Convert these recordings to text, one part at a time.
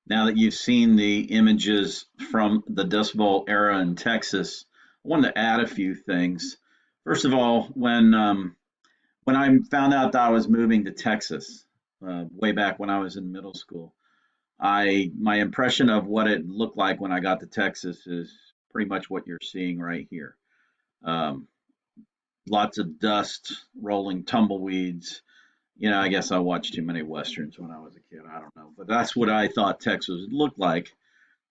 Now that you've seen the images from the Dust Bowl era in Texas, I wanted to add a few things. First of all, when I found out that I was moving to Texas, way back when I was in middle school, I my impression of what it looked like when I got to Texas is pretty much what you're seeing right here. Um, Lots of dust, rolling tumbleweeds. I guess I watched too many westerns when I was a kid. I don't know, but that's what I thought Texas looked like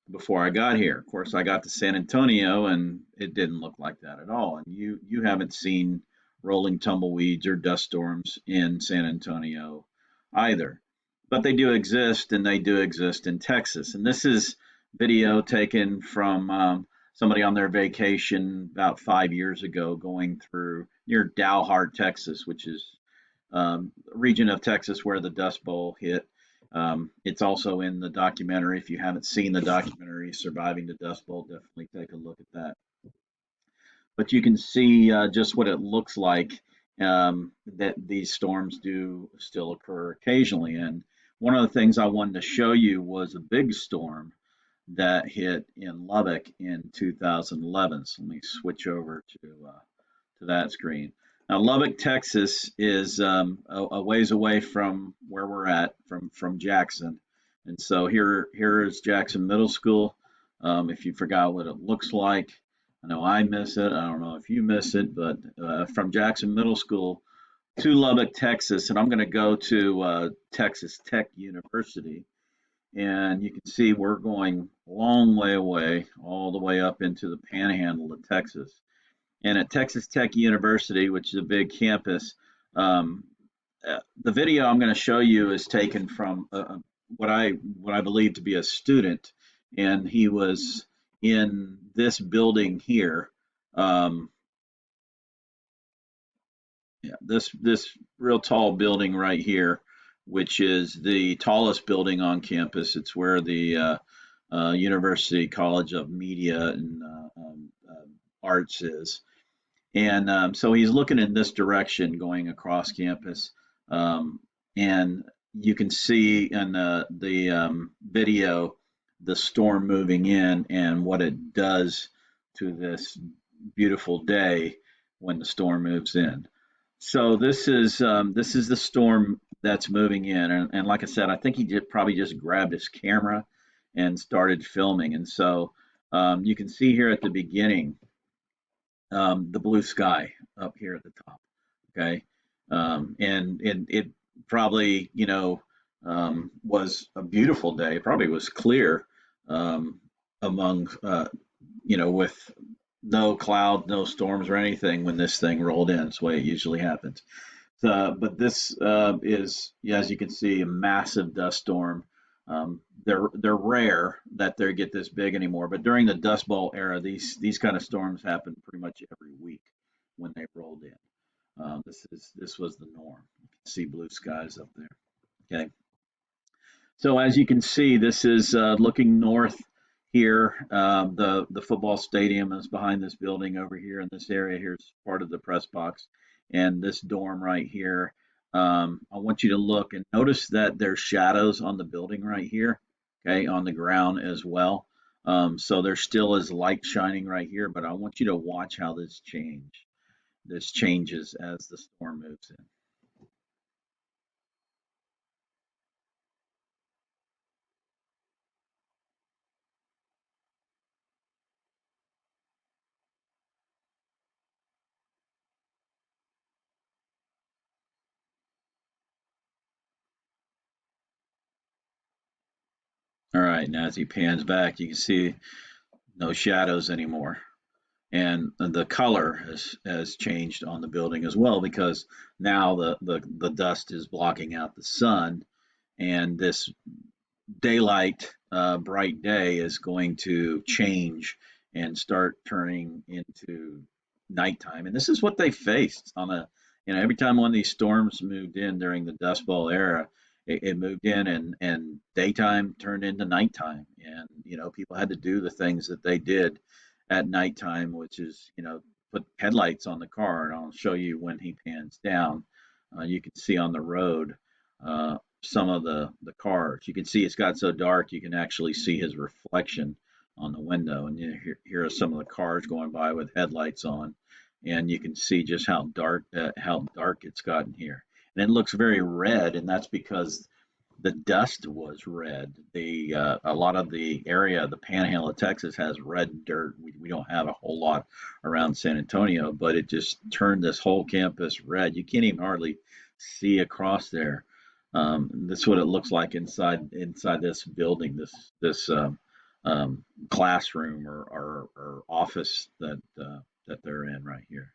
before I got here. Of course, I got to San Antonio and it didn't look like that at all. And you haven't seen rolling tumbleweeds or dust storms in San Antonio either. But they do exist, and they do exist in Texas. And this is video taken from somebody on their vacation about 5 years ago, going through near Dalhart, Texas, which is a region of Texas where the Dust Bowl hit. It's also in the documentary. If you haven't seen the documentary Surviving the Dust Bowl, definitely take a look at that. But you can see just what it looks like, that these storms do still occur occasionally. And one of the things I wanted to show you was a big storm that hit in Lubbock in 2011. So let me switch over to that screen. Now, Lubbock, Texas is a ways away from where we're at, from Jackson. And so here is Jackson Middle School. If you forgot what it looks like, I know I miss it. I don't know if you miss it, but from Jackson Middle School to Lubbock, Texas, and I'm going to go to Texas Tech University. And you can see we're going a long way away, all the way up into the panhandle of Texas. And at Texas Tech University, which is a big campus, um, the video I'm going to show you is taken from what I believe to be a student, and he was in this building here. Um, yeah, this real tall building right here, which is the tallest building on campus. It's where the University College of Media and Arts is. And so he's looking in this direction going across campus. Um, and you can see in the video the storm moving in and what it does to this beautiful day when the storm moves in. So this is the storm that's moving in, and like I said, I think he probably just grabbed his camera and started filming. And so you can see here at the beginning the blue sky up here at the top. Okay, and it probably was a beautiful day. It probably was clear, among with no cloud, no storms or anything when this thing rolled in. It's the way it usually happens. But this is, yeah, as you can see, a massive dust storm. They're rare that they get this big anymore, but during the Dust Bowl era, these kind of storms happen pretty much every week when they rolled in. This was the norm. You can see blue skies up there. Okay, so as you can see, this is looking north here. The football stadium is behind this building over here in this area. Here's part of the press box, and this dorm right here. I want you to look and notice that there's shadows on the building right here, okay, on the ground as well. So there still is light shining right here, but I want you to watch how this changes as the storm moves in. All right, now as he pans back, you can see no shadows anymore. And the color has changed on the building as well, because now the dust is blocking out the sun, and this daylight, bright day is going to change and start turning into nighttime. And this is what they faced on every time one of these storms moved in during the Dust Bowl era, it moved in and daytime turned into nighttime. And, people had to do the things that they did at nighttime, which is, put headlights on the car. And I'll show you when he pans down. You can see on the road some of the cars. You can see it's got so dark you can actually see his reflection on the window, and here are some of the cars going by with headlights on, and you can see just how dark it's gotten here. And it looks very red, and that's because the dust was red. The A lot of the area, the Panhandle of Texas, has red dirt. We don't have a whole lot around San Antonio, but it just turned this whole campus red. You can't even hardly see across there. This is what it looks like inside this building, this classroom or office that they're in right here.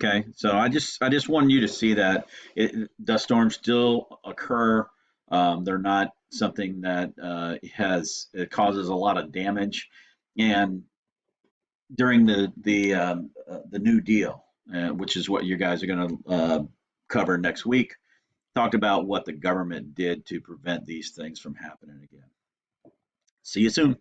Okay, so I just wanted you to see that dust storms still occur. They're not something that it causes a lot of damage. And during the New Deal, which is what you guys are going to cover next week, talked about what the government did to prevent these things from happening again. See you soon.